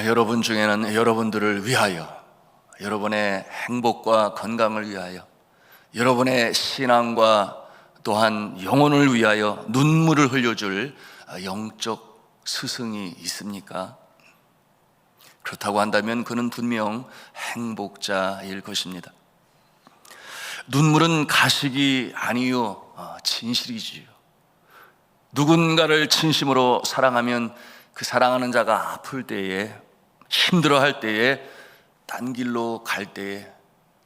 여러분 중에는 여러분들을 위하여, 여러분의 행복과 건강을 위하여, 여러분의 신앙과 또한 영혼을 위하여 눈물을 흘려줄 영적 스승이 있습니까? 그렇다고 한다면 그는 분명 행복자일 것입니다. 눈물은 가식이 아니요 진실이지요. 누군가를 진심으로 사랑하면 그 사랑하는 자가 아플 때에, 힘들어할 때에, 딴 길로 갈 때에,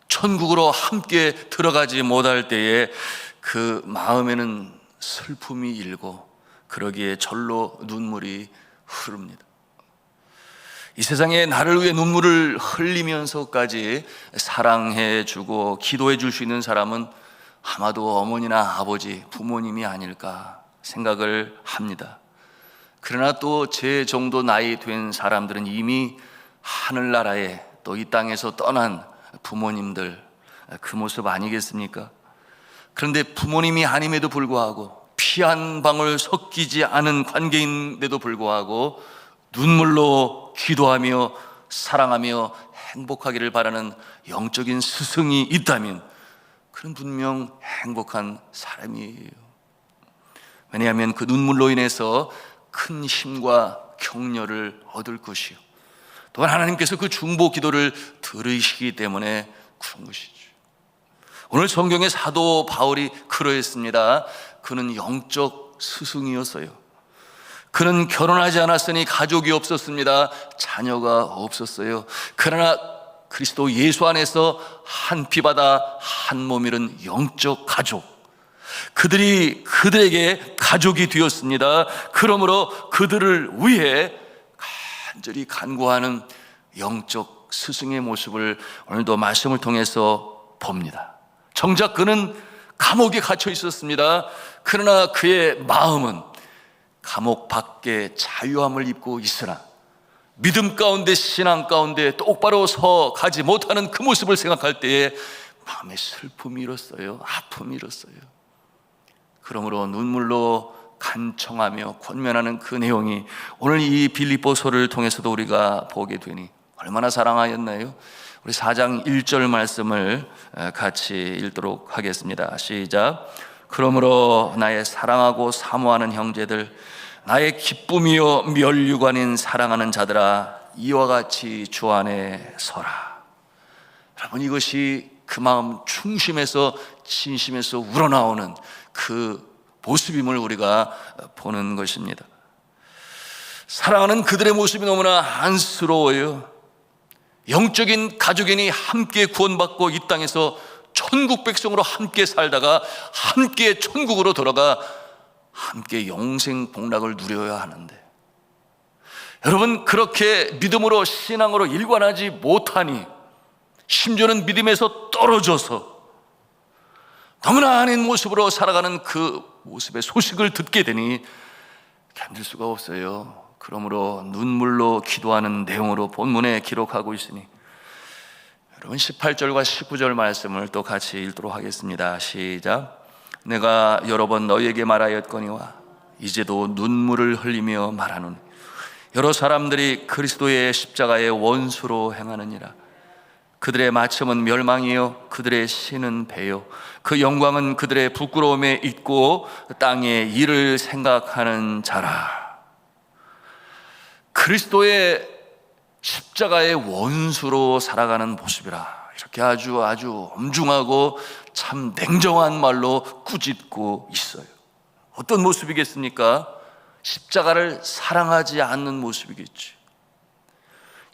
천국으로 함께 들어가지 못할 때에 그 마음에는 슬픔이 일고 그러기에 절로 눈물이 흐릅니다. 이 세상에 나를 위해 눈물을 흘리면서까지 사랑해 주고 기도해 줄 수 있는 사람은 아마도 어머니나 아버지, 부모님이 아닐까 생각을 합니다. 그러나 또 제 정도 나이 된 사람들은 이미 하늘나라에, 또 이 땅에서 떠난 부모님들, 그 모습 아니겠습니까? 그런데 부모님이 아님에도 불구하고, 피 한 방울 섞이지 않은 관계인데도 불구하고 눈물로 기도하며 사랑하며 행복하기를 바라는 영적인 스승이 있다면 그는 분명 행복한 사람이에요. 왜냐하면 그 눈물로 인해서 큰 힘과 격려를 얻을 것이요, 또한 하나님께서 그 중보 기도를 들으시기 때문에 그런 것이죠. 오늘 성경의 사도 바울이 그러했습니다. 그는 영적 스승이었어요. 그는 결혼하지 않았으니 가족이 없었습니다. 자녀가 없었어요. 그러나 그리스도 예수 안에서 한 피바다 한 몸 이룬 영적 가족, 그들이 그들에게 가족이 되었습니다. 그러므로 그들을 위해 간절히 간구하는 영적 스승의 모습을 오늘도 말씀을 통해서 봅니다. 정작 그는 감옥에 갇혀 있었습니다. 그러나 그의 마음은 감옥 밖에 자유함을 입고 있으나 믿음 가운데, 신앙 가운데 똑바로 서 가지 못하는 그 모습을 생각할 때에 마음에 슬픔이 일었어요. 아픔이 일었어요. 그러므로 눈물로 간청하며 권면하는 그 내용이 오늘 이 빌립보서를 통해서도 우리가 보게 되니 얼마나 사랑하였나요? 우리 4장 1절 말씀을 같이 읽도록 하겠습니다. 시작. 그러므로 나의 사랑하고 사모하는 형제들, 나의 기쁨이요 면류관인 사랑하는 자들아, 이와 같이 주 안에 서라. 여러분, 이것이 그 마음 중심에서, 진심에서 우러나오는 그 모습임을 우리가 보는 것입니다. 사랑하는 그들의 모습이 너무나 안쓰러워요. 영적인 가족인이 함께 구원받고 이 땅에서 천국 백성으로 함께 살다가 함께 천국으로 돌아가 함께 영생 복락을 누려야 하는데, 여러분, 그렇게 믿음으로, 신앙으로 일관하지 못하니, 심지어는 믿음에서 떨어져서 너무나 아닌 모습으로 살아가는 그 모습의 소식을 듣게 되니 견딜 수가 없어요. 그러므로 눈물로 기도하는 내용으로 본문에 기록하고 있으니 여러분 18절과 19절 말씀을 또 같이 읽도록 하겠습니다. 시작. 내가 여러 번 너희에게 말하였거니와 이제도 눈물을 흘리며 말하노니 여러 사람들이 그리스도의 십자가의 원수로 행하느니라. 그들의 마침은 멸망이요 그들의 신은 배요 그 영광은 그들의 부끄러움에 있고 땅의 일을 생각하는 자라. 그리스도의 십자가의 원수로 살아가는 모습이라, 이렇게 아주 엄중하고 참 냉정한 말로 꾸짖고 있어요. 어떤 모습이겠습니까? 십자가를 사랑하지 않는 모습이겠지.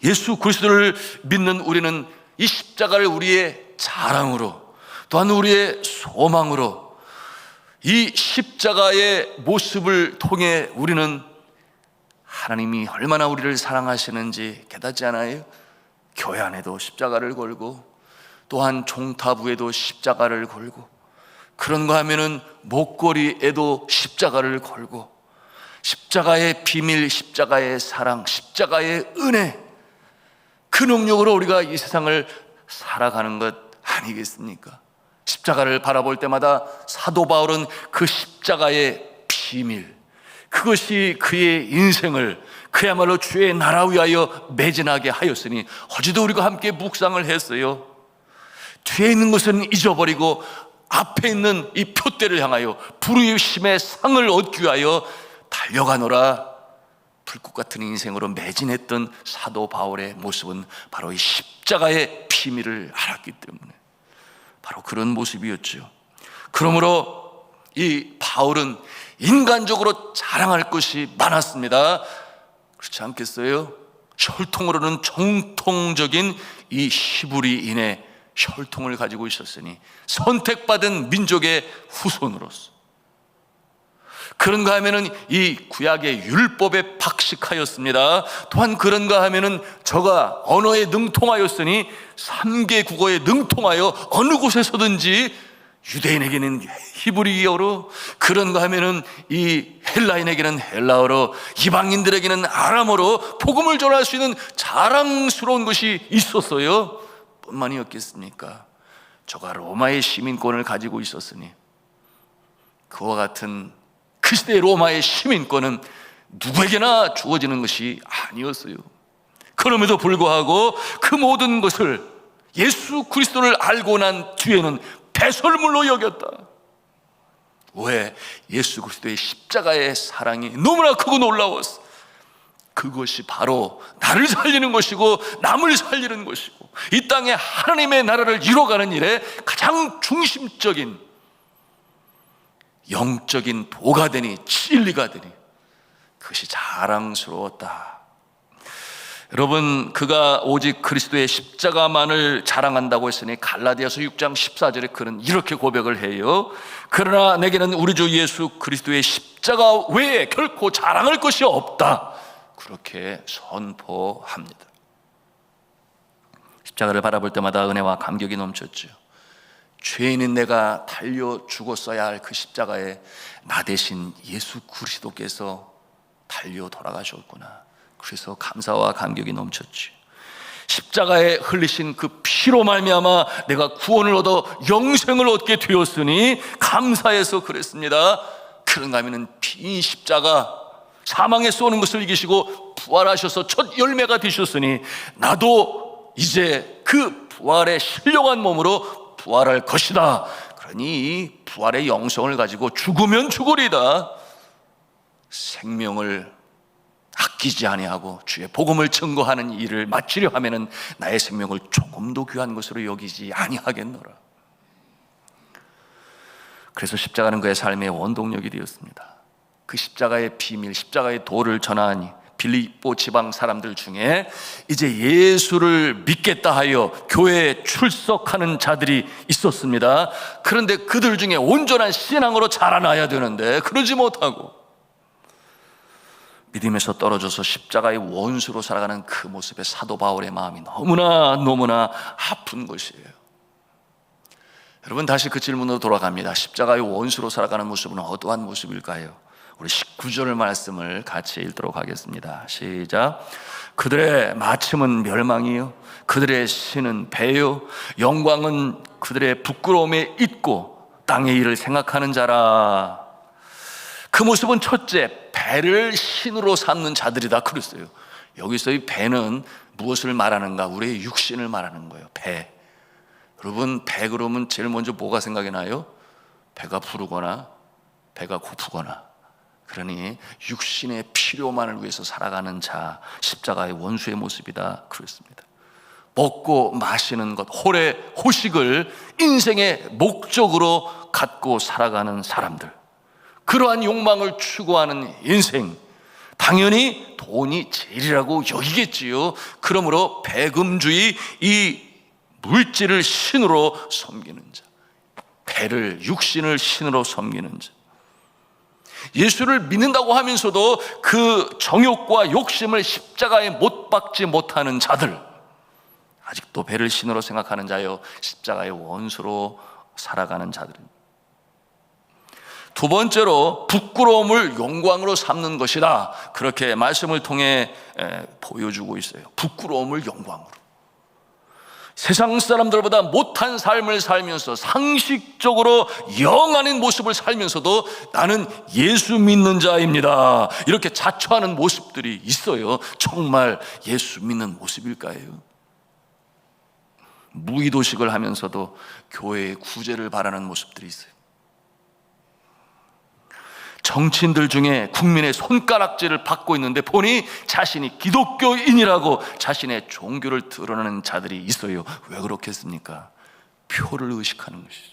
예수 그리스도를 믿는 우리는 이 십자가를 우리의 자랑으로, 또한 우리의 소망으로, 이 십자가의 모습을 통해 우리는 하나님이 얼마나 우리를 사랑하시는지 깨닫지 않아요? 교회 안에도 십자가를 걸고, 또한 종탑위에도 십자가를 걸고, 그런가 하면은 목걸이에도 십자가를 걸고, 십자가의 비밀, 십자가의 사랑, 십자가의 은혜, 그 능력으로 우리가 이 세상을 살아가는 것 아니겠습니까? 십자가를 바라볼 때마다 사도 바울은 그 십자가의 비밀, 그것이 그의 인생을 그야말로 주의 나라 위하여 매진하게 하였으니 어제도 우리가 함께 묵상을 했어요. 뒤에 있는 것은 잊어버리고 앞에 있는 이 표대를 향하여 부르심의 상을 얻기 위하여 달려가노라. 불꽃 같은 인생으로 매진했던 사도 바울의 모습은 바로 이 십자가의 비밀을 알았기 때문에 바로 그런 모습이었죠. 그러므로 이 바울은 인간적으로 자랑할 것이 많았습니다. 그렇지 않겠어요? 혈통으로는 정통적인 이 히브리인의 혈통을 가지고 있었으니 선택받은 민족의 후손으로서, 그런가 하면은 이 구약의 율법에 박식하였습니다. 또한 그런가 하면은 저가 언어에 능통하였으니 3개 국어에 능통하여 어느 곳에서든지 유대인에게는 히브리어로, 그런가 하면은 이 헬라인에게는 헬라어로, 이방인들에게는 아람어로 복음을 전할 수 있는 자랑스러운 것이 있었어요. 뿐만이었겠습니까? 저가 로마의 시민권을 가지고 있었으니 그와 같은 그 시대의 로마의 시민권은 누구에게나 주어지는 것이 아니었어요. 그럼에도 불구하고 그 모든 것을 예수 그리스도를 알고 난 뒤에는 배설물로 여겼다. 왜? 예수 그리스도의 십자가의 사랑이 너무나 크고 놀라웠어. 그것이 바로 나를 살리는 것이고 남을 살리는 것이고 이 땅에 하나님의 나라를 이뤄가는 일에 가장 중심적인 영적인 도가 되니 진리가 되니 그것이 자랑스러웠다. 여러분, 그가 오직 그리스도의 십자가만을 자랑한다고 했으니 갈라디아서 6장 14절에 그는 이렇게 고백을 해요. 그러나 내게는 우리 주 예수 그리스도의 십자가 외에 결코 자랑할 것이 없다. 그렇게 선포합니다. 십자가를 바라볼 때마다 은혜와 감격이 넘쳤죠. 죄인인 내가 달려 죽었어야 할 그 십자가에 나 대신 예수 그리스도께서 달려 돌아가셨구나. 그래서 감사와 감격이 넘쳤지. 십자가에 흘리신 그 피로 말미암아 내가 구원을 얻어 영생을 얻게 되었으니 감사해서 그랬습니다. 그런가 하면은 빈 십자가, 사망에 쏘는 것을 이기시고 부활하셔서 첫 열매가 되셨으니 나도 이제 그 부활의 신령한 몸으로 부활할 것이다. 그러니 이 부활의 영성을 가지고 죽으면 죽으리다. 생명을 아끼지 아니하고 주의 복음을 증거하는 일을 마치려 하면은 나의 생명을 조금도 귀한 것으로 여기지 아니하겠노라. 그래서 십자가는 그의 삶의 원동력이 되었습니다. 그 십자가의 비밀, 십자가의 도를 전하니 빌립보 지방 사람들 중에 이제 예수를 믿겠다 하여 교회에 출석하는 자들이 있었습니다. 그런데 그들 중에 온전한 신앙으로 자라나야 되는데 그러지 못하고 믿음에서 떨어져서 십자가의 원수로 살아가는 그 모습에 사도 바울의 마음이 너무나 아픈 것이에요. 여러분, 다시 그 질문으로 돌아갑니다. 십자가의 원수로 살아가는 모습은 어떠한 모습일까요? 우리 19절 말씀을 같이 읽도록 하겠습니다. 시작. 그들의 마침은 멸망이요 그들의 신은 배요 영광은 그들의 부끄러움에 있고 땅의 일을 생각하는 자라. 그 모습은 첫째, 배를 신으로 삼는 자들이다 그랬어요. 여기서 이 배는 무엇을 말하는가? 우리의 육신을 말하는 거예요. 배. 여러분, 배 그러면 제일 먼저 뭐가 생각이 나요? 배가 부르거나 배가 고프거나, 그러니 육신의 필요만을 위해서 살아가는 자, 십자가의 원수의 모습이다 그랬습니다. 먹고 마시는 것, 호식을 인생의 목적으로 갖고 살아가는 사람들, 그러한 욕망을 추구하는 인생, 당연히 돈이 제일이라고 여기겠지요. 그러므로 배금주의, 이 물질을 신으로 섬기는 자, 배를, 육신을 신으로 섬기는 자, 예수를 믿는다고 하면서도 그 정욕과 욕심을 십자가에 못 박지 못하는 자들, 아직도 배를 신으로 생각하는 자요, 십자가의 원수로 살아가는 자들입니다. 두 번째로 부끄러움을 영광으로 삼는 것이다. 그렇게 말씀을 통해 보여주고 있어요. 부끄러움을 영광으로. 세상 사람들보다 못한 삶을 살면서 상식적으로 영 아닌 모습을 살면서도 나는 예수 믿는 자입니다, 이렇게 자처하는 모습들이 있어요. 정말 예수 믿는 모습일까요? 무의도식을 하면서도 교회의 구제를 바라는 모습들이 있어요. 정치인들 중에 국민의 손가락질을 받고 있는데 보니 자신이 기독교인이라고 자신의 종교를 드러내는 자들이 있어요. 왜 그렇겠습니까? 표를 의식하는 것이죠.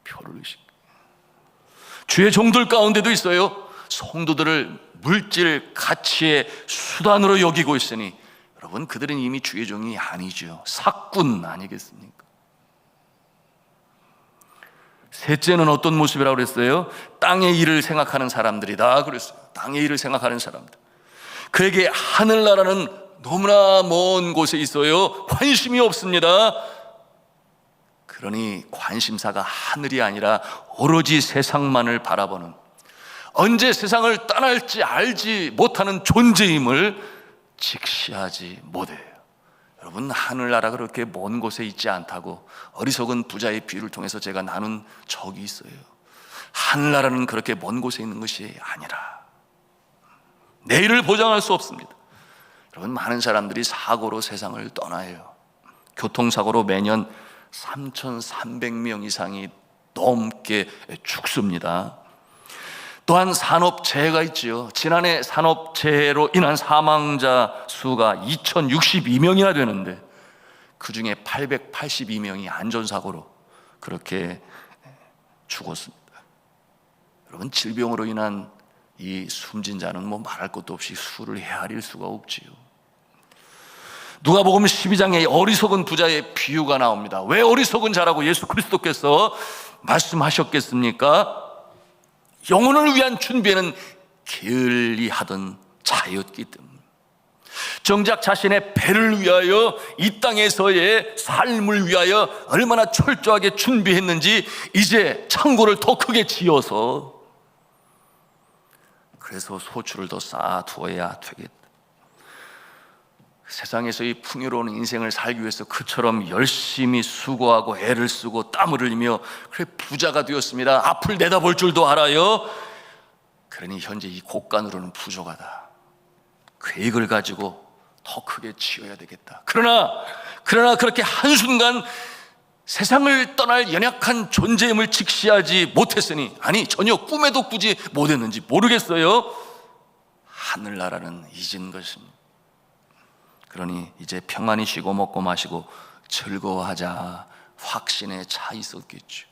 표를 의식. 주의 종들 가운데도 있어요. 성도들을 물질 가치의 수단으로 여기고 있으니 여러분, 그들은 이미 주의 종이 아니죠. 사꾼 아니겠습니까? 셋째는 어떤 모습이라고 그랬어요? 땅의 일을 생각하는 사람들이다 그랬어요. 땅의 일을 생각하는 사람들. 그에게 하늘나라는 너무나 먼 곳에 있어요. 관심이 없습니다. 그러니 관심사가 하늘이 아니라 오로지 세상만을 바라보는, 언제 세상을 떠날지 알지 못하는 존재임을 직시하지 못해요. 여러분, 하늘나라가 그렇게 먼 곳에 있지 않다고 어리석은 부자의 비유를 통해서 제가 나눈 적이 있어요. 하늘나라는 그렇게 먼 곳에 있는 것이 아니라 내일을 보장할 수 없습니다. 여러분, 많은 사람들이 사고로 세상을 떠나요. 교통사고로 매년 3,300명 이상이 넘게 죽습니다. 또한 산업재해가 있지요. 지난해 산업재해로 인한 사망자 수가 2,062명이나 되는데 그 중에 882명이 안전사고로 그렇게 죽었습니다. 여러분, 질병으로 인한 이 숨진 자는 뭐 말할 것도 없이 수를 헤아릴 수가 없지요. 누가복음 12장에 어리석은 부자의 비유가 나옵니다. 왜 어리석은 자라고 예수 그리스도께서 말씀하셨겠습니까? 영혼을 위한 준비에는 게을리하던 자였기 때문에, 정작 자신의 배를 위하여 이 땅에서의 삶을 위하여 얼마나 철저하게 준비했는지 이제 창고를 더 크게 지어서 그래서 소출을 더 쌓아두어야 되겠다. 세상에서 이 풍요로운 인생을 살기 위해서 그처럼 열심히 수고하고 애를 쓰고 땀을 흘리며 그래 부자가 되었습니다. 앞을 내다볼 줄도 알아요. 그러니 현재 이 곳간으로는 부족하다. 계획을 가지고 더 크게 지어야 되겠다. 그러나 그렇게 한순간 세상을 떠날 연약한 존재임을 직시하지 못했으니, 아니 전혀 꿈에도 꾸지 못했는지 모르겠어요. 하늘나라는 잊은 것입니다. 그러니 이제 평안히 쉬고 먹고 마시고 즐거워하자 확신에 차 있었겠죠.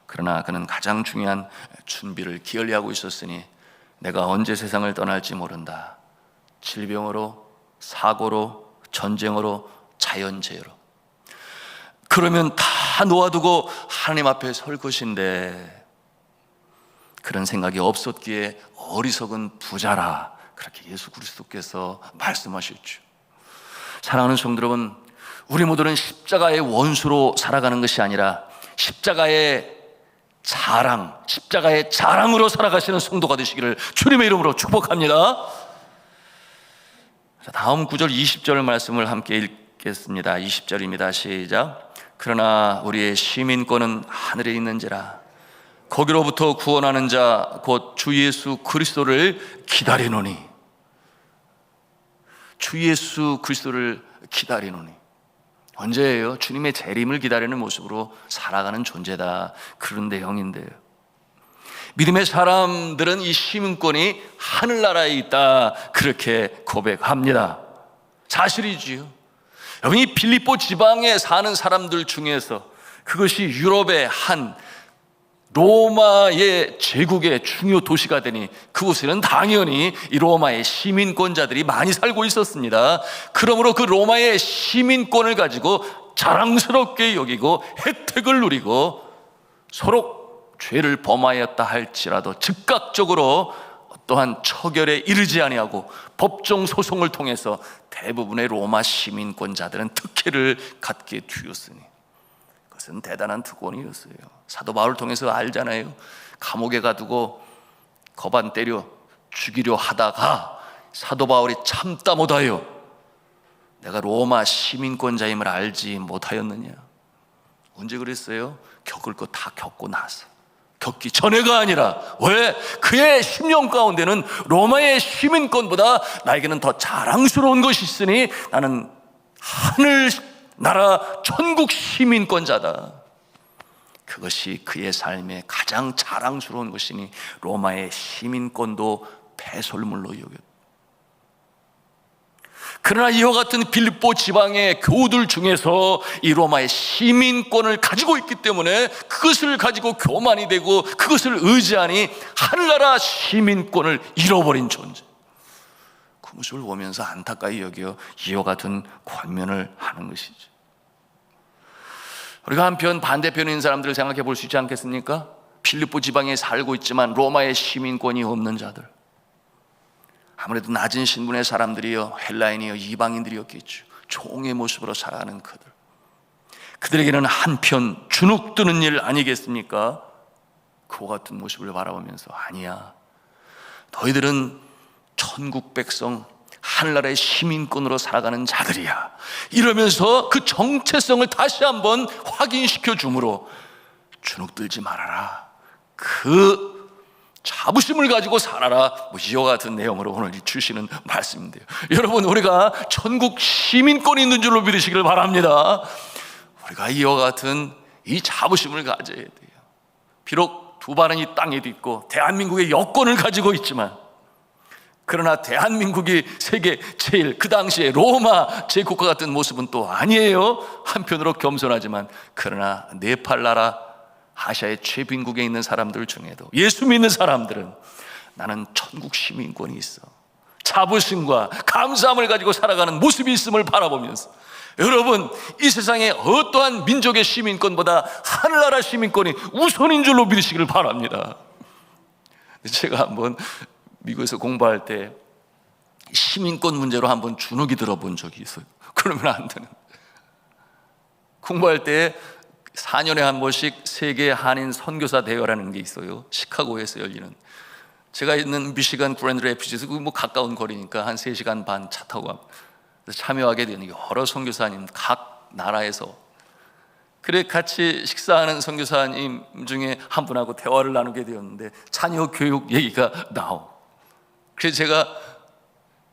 그러나 그는 가장 중요한 준비를 게을리하고 있었으니 내가 언제 세상을 떠날지 모른다. 질병으로, 사고로, 전쟁으로, 자연재해로. 그러면 다 놓아두고 하나님 앞에 설 것인데 그런 생각이 없었기에 어리석은 부자라 그렇게 예수 그리스도께서 말씀하셨죠. 사랑하는 성도 여러분, 우리 모두는 십자가의 원수로 살아가는 것이 아니라 십자가의 자랑으로 살아가시는 성도가 되시기를 주님의 이름으로 축복합니다. 다음 9절 20절 말씀을 함께 읽겠습니다. 20절입니다. 시작. 그러나 우리의 시민권은 하늘에 있는지라 거기로부터 구원하는 자 곧 주 예수 그리스도를 기다리노니. 주 예수 그리스도를 기다리노니. 언제예요? 주님의 재림을 기다리는 모습으로 살아가는 존재다, 그런 내용인데요. 믿음의 사람들은 이 시민권이 하늘나라에 있다 그렇게 고백합니다. 사실이지요. 여러분, 이 빌립보 지방에 사는 사람들 중에서 그것이 유럽의 한 로마의 제국의 중요 도시가 되니 그곳에는 당연히 이 로마의 시민권자들이 많이 살고 있었습니다. 그러므로 그 로마의 시민권을 가지고 자랑스럽게 여기고 혜택을 누리고 서로 죄를 범하였다 할지라도 즉각적으로 또한 처결에 이르지 아니하고 법정 소송을 통해서 대부분의 로마 시민권자들은 특혜를 갖게 되었으니 그것은 대단한 특권이었어요. 사도 바울을 통해서 알잖아요. 감옥에 가두고 거반 때려 죽이려 하다가 사도 바울이 참다 못하여 내가 로마 시민권자임을 알지 못하였느냐? 언제 그랬어요? 겪을 거 다 겪고 나서, 겪기 전에가 아니라. 왜? 그의 심령 가운데는 로마의 시민권보다 나에게는 더 자랑스러운 것이 있으니 나는 하늘나라 천국 시민권자다. 그것이 그의 삶의 가장 자랑스러운 것이니 로마의 시민권도 배설물로 여겼다. 그러나 이와 같은 빌립보 지방의 교우들 중에서 이 로마의 시민권을 가지고 있기 때문에 그것을 가지고 교만이 되고 그것을 의지하니 하늘나라 시민권을 잃어버린 존재, 그 모습을 보면서 안타까이 여겨 이와 같은 권면을 하는 것이죠. 우리가 한편 반대편에 있는 사람들을 생각해 볼 수 있지 않겠습니까? 빌립보 지방에 살고 있지만 로마의 시민권이 없는 자들, 아무래도 낮은 신분의 사람들이요, 헬라인이요, 이방인들이었겠죠. 종의 모습으로 살아가는 그들에게는 한편 주눅 드는 일 아니겠습니까? 그와 같은 모습을 바라보면서, 아니야, 너희들은 천국 백성, 하늘나라의 시민권으로 살아가는 자들이야, 이러면서 그 정체성을 다시 한번 확인시켜 주므로 주눅 들지 말아라, 그 자부심을 가지고 살아라, 이와 같은 내용으로 오늘 주시는 말씀인데요. 여러분, 우리가 천국 시민권이 있는 줄로 믿으시기를 바랍니다. 우리가 이와 같은 이 자부심을 가져야 돼요. 비록 두 발은 이 땅에도 있고 대한민국의 여권을 가지고 있지만, 그러나 대한민국이 세계 제일, 그 당시에 로마 제국과 같은 모습은 또 아니에요. 한편으로 겸손하지만, 그러나 네팔 나라, 아시아의 최빈국에 있는 사람들 중에도 예수 믿는 사람들은 나는 천국 시민권이 있어, 자부심과 감사함을 가지고 살아가는 모습이 있음을 바라보면서, 여러분, 이 세상에 어떠한 민족의 시민권보다 하늘나라 시민권이 우선인 줄로 믿으시기를 바랍니다. 제가 한번 미국에서 공부할 때 시민권 문제로 한번 주눅이 들어본 적이 있어요. 그러면 안 되는, 공부할 때 4년에 한 번씩 세계 한인 선교사 대회라는 게 있어요. 시카고에서 열리는. 제가 있는 미시간 그랜드 래피드에서 뭐 가까운 거리니까 한 3시간 반 차 타고 참여하게 되는 여러 선교사님, 각 나라에서. 그래 같이 식사하는 선교사님 중에 한 분하고 대화를 나누게 되었는데 자녀 교육 얘기가 나오고, 그래서 제가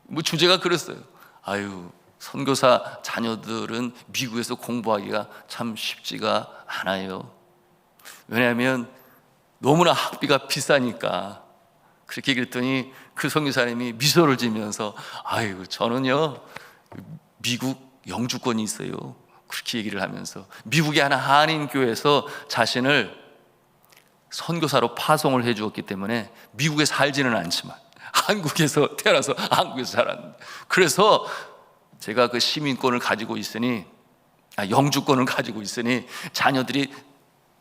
뭐 주제가 그랬어요. 아유, 선교사 자녀들은 미국에서 공부하기가 참 쉽지가 않아요. 왜냐하면 너무나 학비가 비싸니까. 그렇게 얘기했더니 그 선교사님이 미소를 지면서, 아유, 저는요 미국 영주권이 있어요, 그렇게 얘기를 하면서 미국의 한 한인교회에서 자신을 선교사로 파송을 해 주었기 때문에 미국에 살지는 않지만 한국에서 태어나서 한국에서 살았는데, 그래서 제가 그 시민권을 가지고 있으니, 영주권을 가지고 있으니 자녀들이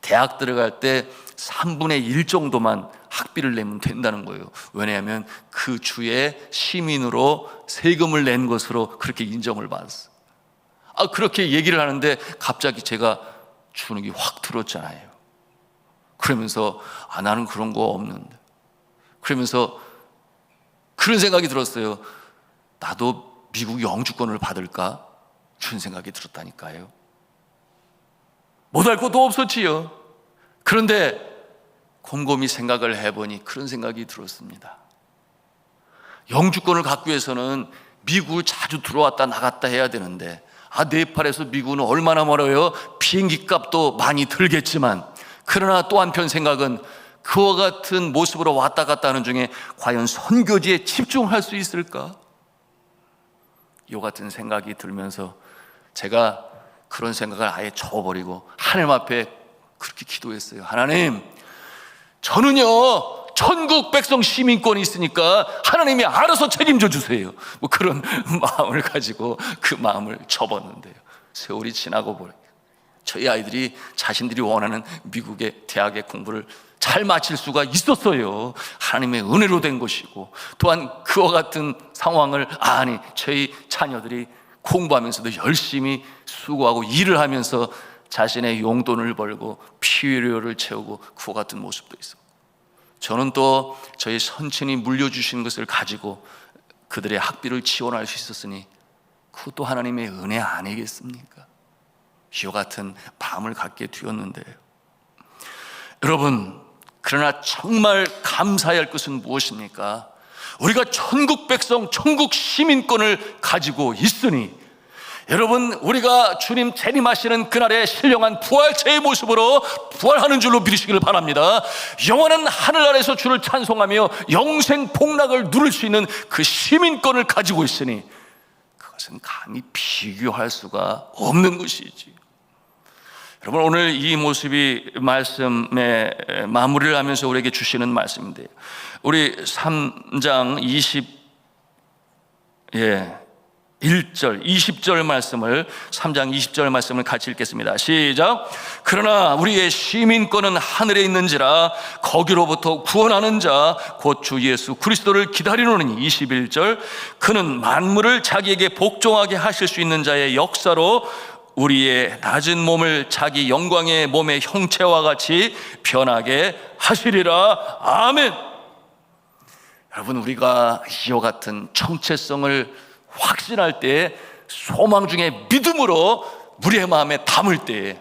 대학 들어갈 때 3분의 1 정도만 학비를 내면 된다는 거예요. 왜냐하면 그 주의 시민으로 세금을 낸 것으로 그렇게 인정을 받았어. 그렇게 얘기를 하는데 갑자기 제가 주눅이 확 들었잖아요. 그러면서 나는 그런 거 없는데, 그러면서 그런 생각이 들었어요. 나도 미국 영주권을 받을까? 그런 생각이 들었다니까요. 못할 것도 없었지요. 그런데 곰곰이 생각을 해보니 그런 생각이 들었습니다. 영주권을 갖기 위해서는 미국을 자주 들어왔다 나갔다 해야 되는데, 네팔에서 미국은 얼마나 멀어요? 비행기 값도 많이 들겠지만, 그러나 또 한편 생각은 그와 같은 모습으로 왔다 갔다 하는 중에 과연 선교지에 집중할 수 있을까? 이와 같은 생각이 들면서 제가 그런 생각을 아예 접어버리고 하나님 앞에 그렇게 기도했어요. 하나님, 저는요 천국 백성 시민권이 있으니까 하나님이 알아서 책임져 주세요. 뭐 그런 마음을 가지고 그 마음을 접었는데요, 세월이 지나고 보니 저희 아이들이 자신들이 원하는 미국의 대학의 공부를 잘 마칠 수가 있었어요. 하나님의 은혜로 된 것이고, 또한 그와 같은 상황을 저희 자녀들이 공부하면서도 열심히 수고하고 일을 하면서 자신의 용돈을 벌고 필요를 채우고 그와 같은 모습도 있어. 저는 또 저희 선친이 물려주신 것을 가지고 그들의 학비를 지원할 수 있었으니 그것도 하나님의 은혜 아니겠습니까? 이와 같은 밤을 갖게 되었는데요. 여러분, 그러나 정말 감사해야 할 것은 무엇입니까? 우리가 천국 백성, 천국 시민권을 가지고 있으니, 여러분, 우리가 주님 재림하시는 그날의 신령한 부활체의 모습으로 부활하는 줄로 믿으시기를 바랍니다. 영원한 하늘나라에서 주를 찬송하며 영생 복락을 누릴 수 있는 그 시민권을 가지고 있으니 그것은 감히 비교할 수가 없는 것이지. 여러분, 오늘 이 모습이 말씀의 마무리를 하면서 우리에게 주시는 말씀인데요, 우리 3장 1절, 20절 말씀을, 3장 20절 말씀을 같이 읽겠습니다. 시작. 그러나 우리의 시민권은 하늘에 있는지라 거기로부터 구원하는 자 곧 주 예수 그리스도를 기다리노니. 21절. 그는 만물을 자기에게 복종하게 하실 수 있는 자의 역사로 우리의 낮은 몸을 자기 영광의 몸의 형체와 같이 변하게 하시리라. 아멘. 여러분, 우리가 이와 같은 정체성을 확신할 때, 소망 중에 믿음으로 우리의 마음에 담을 때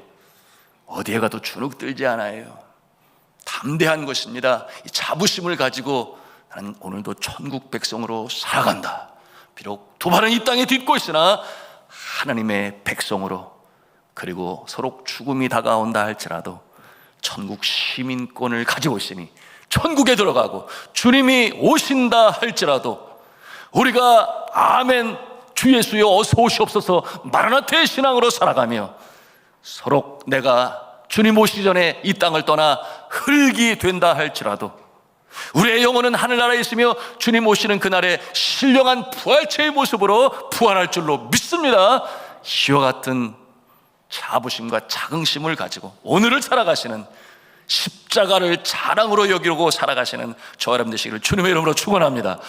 어디에 가도 주눅 들지 않아요. 담대한 것입니다. 이 자부심을 가지고 나는 오늘도 천국 백성으로 살아간다. 비록 두 발은 이 땅에 딛고 있으나 하나님의 백성으로, 그리고 서로 죽음이 다가온다 할지라도 천국 시민권을 가지고 있으니 천국에 들어가고 주님이 오신다 할지라도 우리가 아멘 주 예수여 어서 오시옵소서 마라나타의 신앙으로 살아가며, 서로 내가 주님 오시기 전에 이 땅을 떠나 흙이 된다 할지라도 우리의 영혼은 하늘나라에 있으며 주님 오시는 그날의 신령한 부활체의 모습으로 부활할 줄로 믿습니다. 이와 같은 자부심과 자긍심을 가지고 오늘을 살아가시는, 십자가를 자랑으로 여기고 살아가시는 저 여러분 되시기를 주님의 이름으로 축원합니다.